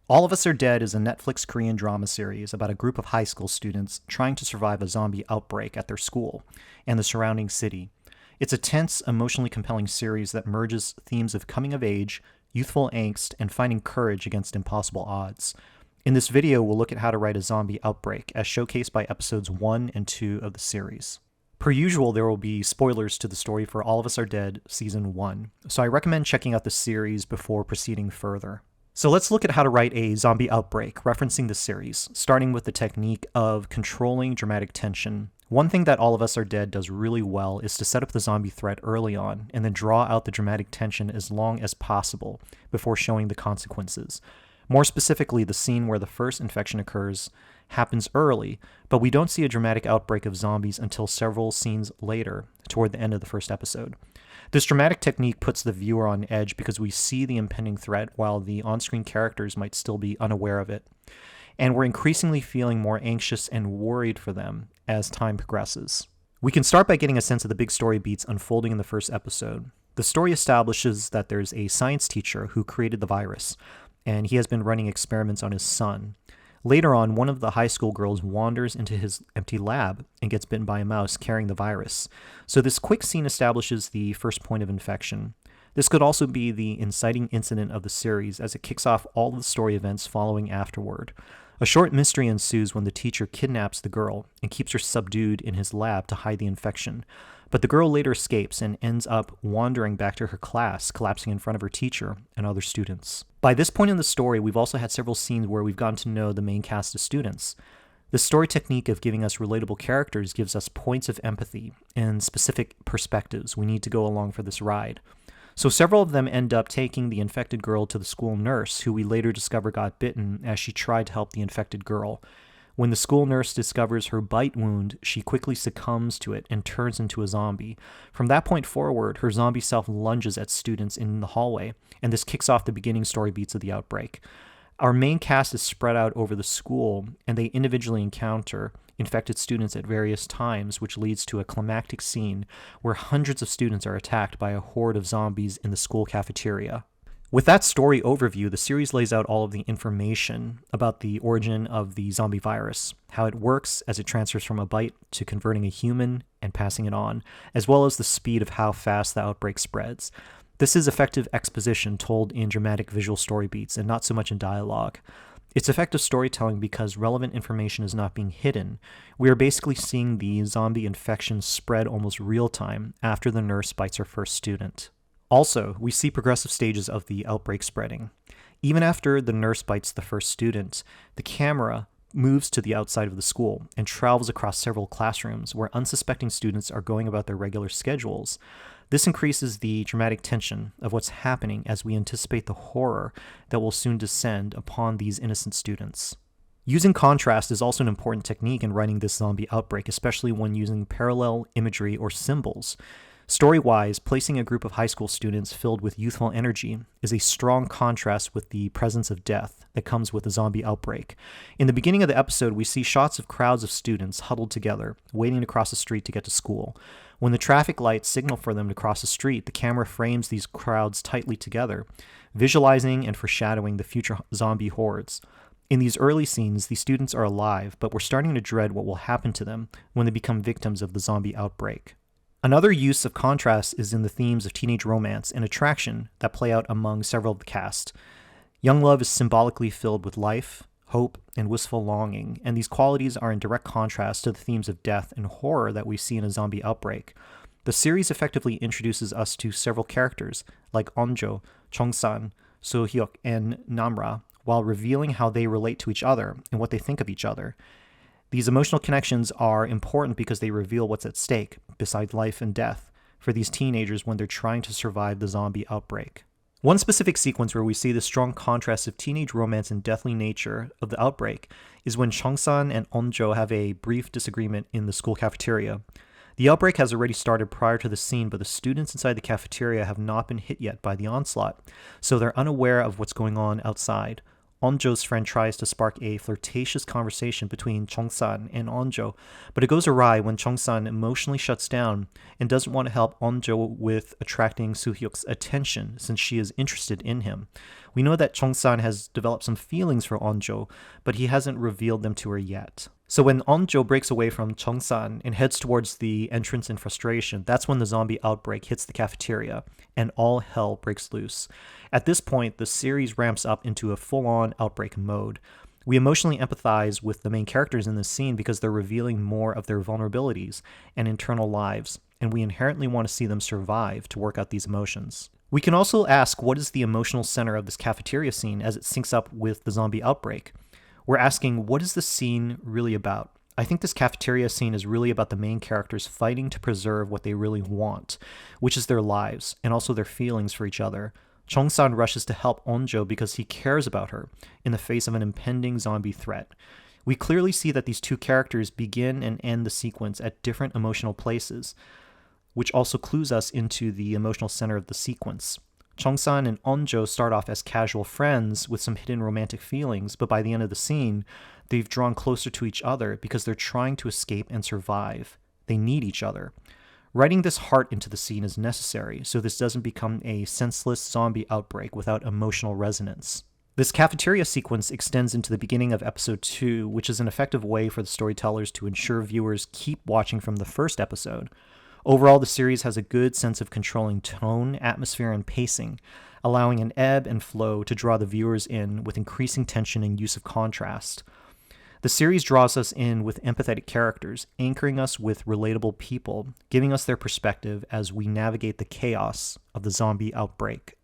All of Us Are Dead is a Netflix Korean drama series about a group of high school students trying to survive a zombie outbreak at their school and the surrounding city. It's a tense, emotionally compelling series that merges themes of coming of age, youthful angst, and finding courage against impossible odds. In this video, we'll look at how to write a zombie outbreak, as showcased by episodes 1 and 2 of the series. Per usual, there will be spoilers to the story for All of Us Are Dead Season 1, so I recommend checking out the series before proceeding further. So let's look at how to write a zombie outbreak, referencing the series, starting with the technique of controlling dramatic tension. One thing that All of Us Are Dead does really well is to set up the zombie threat early on, and then draw out the dramatic tension as long as possible before showing the consequences. More specifically, the scene where the first infection occurs happens early, but we don't see a dramatic outbreak of zombies until several scenes later, toward the end of the first episode. This dramatic technique puts the viewer on edge because we see the impending threat while the on-screen characters might still be unaware of it. And we're increasingly feeling more anxious and worried for them as time progresses. We can start by getting a sense of the big story beats unfolding in the first episode. The story establishes that there's a science teacher who created the virus, and he has been running experiments on his son. Later on, one of the high school girls wanders into his empty lab and gets bitten by a mouse carrying the virus. So this quick scene establishes the first point of infection. This could also be the inciting incident of the series, as it kicks off all of the story events following afterward. A short mystery ensues when the teacher kidnaps the girl and keeps her subdued in his lab to hide the infection. But the girl later escapes and ends up wandering back to her class, collapsing in front of her teacher and other students. By this point in the story, we've also had several scenes where we've gotten to know the main cast of students. The story technique of giving us relatable characters gives us points of empathy and specific perspectives we need to go along for this ride. So several of them end up taking the infected girl to the school nurse, who we later discover got bitten as she tried to help the infected girl. When the school nurse discovers her bite wound, she quickly succumbs to it and turns into a zombie. From that point forward, her zombie self lunges at students in the hallway, and this kicks off the beginning story beats of the outbreak. Our main cast is spread out over the school, and they individually encounter infected students at various times, which leads to a climactic scene where hundreds of students are attacked by a horde of zombies in the school cafeteria. With that story overview, the series lays out all of the information about the origin of the zombie virus, how it works as it transfers from a bite to converting a human and passing it on, as well as the speed of how fast the outbreak spreads. This is effective exposition told in dramatic visual story beats and not so much in dialogue. It's effective storytelling because relevant information is not being hidden. We are basically seeing the zombie infection spread almost real time after the nurse bites her first student. Also, we see progressive stages of the outbreak spreading. Even after the nurse bites the first student, the camera moves to the outside of the school and travels across several classrooms where unsuspecting students are going about their regular schedules. This increases the dramatic tension of what's happening as we anticipate the horror that will soon descend upon these innocent students. Using contrast is also an important technique in writing this zombie outbreak, especially when using parallel imagery or symbols. Story-wise, placing a group of high school students filled with youthful energy is a strong contrast with the presence of death that comes with a zombie outbreak. In the beginning of the episode, we see shots of crowds of students huddled together, waiting to cross the street to get to school. When the traffic lights signal for them to cross the street, the camera frames these crowds tightly together, visualizing and foreshadowing the future zombie hordes. In these early scenes, the students are alive, but we're starting to dread what will happen to them when they become victims of the zombie outbreak. Another use of contrast is in the themes of teenage romance and attraction that play out among several of the cast. Young love is symbolically filled with life, hope, and wistful longing, and these qualities are in direct contrast to the themes of death and horror that we see in a zombie outbreak. The series effectively introduces us to several characters, like On-jo, Cheong-san, su-hyeok, and Namra, while revealing how they relate to each other and what they think of each other. These emotional connections are important because they reveal what's at stake, besides life and death, for these teenagers when they're trying to survive the zombie outbreak. One specific sequence where we see the strong contrast of teenage romance and deathly nature of the outbreak is when Cheong-san and On-jo have a brief disagreement in the school cafeteria. The outbreak has already started prior to the scene, but the students inside the cafeteria have not been hit yet by the onslaught, so they're unaware of what's going on outside. On-jo's friend tries to spark a flirtatious conversation between Cheong-san and On-jo, but it goes awry when Cheong-san emotionally shuts down and doesn't want to help On-jo with attracting su-hyeok's attention since she is interested in him. We know that Cheong-san has developed some feelings for On-jo, but he hasn't revealed them to her yet. So when On-jo breaks away from Cheong-san and heads towards the entrance in frustration, that's when the zombie outbreak hits the cafeteria, and all hell breaks loose. At this point, the series ramps up into a full-on outbreak mode. We emotionally empathize with the main characters in this scene because they're revealing more of their vulnerabilities and internal lives, and we inherently want to see them survive to work out these emotions. We can also ask, what is the emotional center of this cafeteria scene as it syncs up with the zombie outbreak? We're asking, what is the scene really about? I think this cafeteria scene is really about the main characters fighting to preserve what they really want, which is their lives, and also their feelings for each other. Cheong-san rushes to help On-jo because he cares about her in the face of an impending zombie threat. We clearly see that these two characters begin and end the sequence at different emotional places, which also clues us into the emotional center of the sequence. Cheong-san and On-jo start off as casual friends with some hidden romantic feelings, but by the end of the scene, they've drawn closer to each other because they're trying to escape and survive. They need each other. Writing this heart into the scene is necessary, so this doesn't become a senseless zombie outbreak without emotional resonance. This cafeteria sequence extends into the beginning of episode 2, which is an effective way for the storytellers to ensure viewers keep watching from the first episode. Overall, the series has a good sense of controlling tone, atmosphere, and pacing, allowing an ebb and flow to draw the viewers in with increasing tension and use of contrast. The series draws us in with empathetic characters, anchoring us with relatable people, giving us their perspective as we navigate the chaos of the zombie outbreak.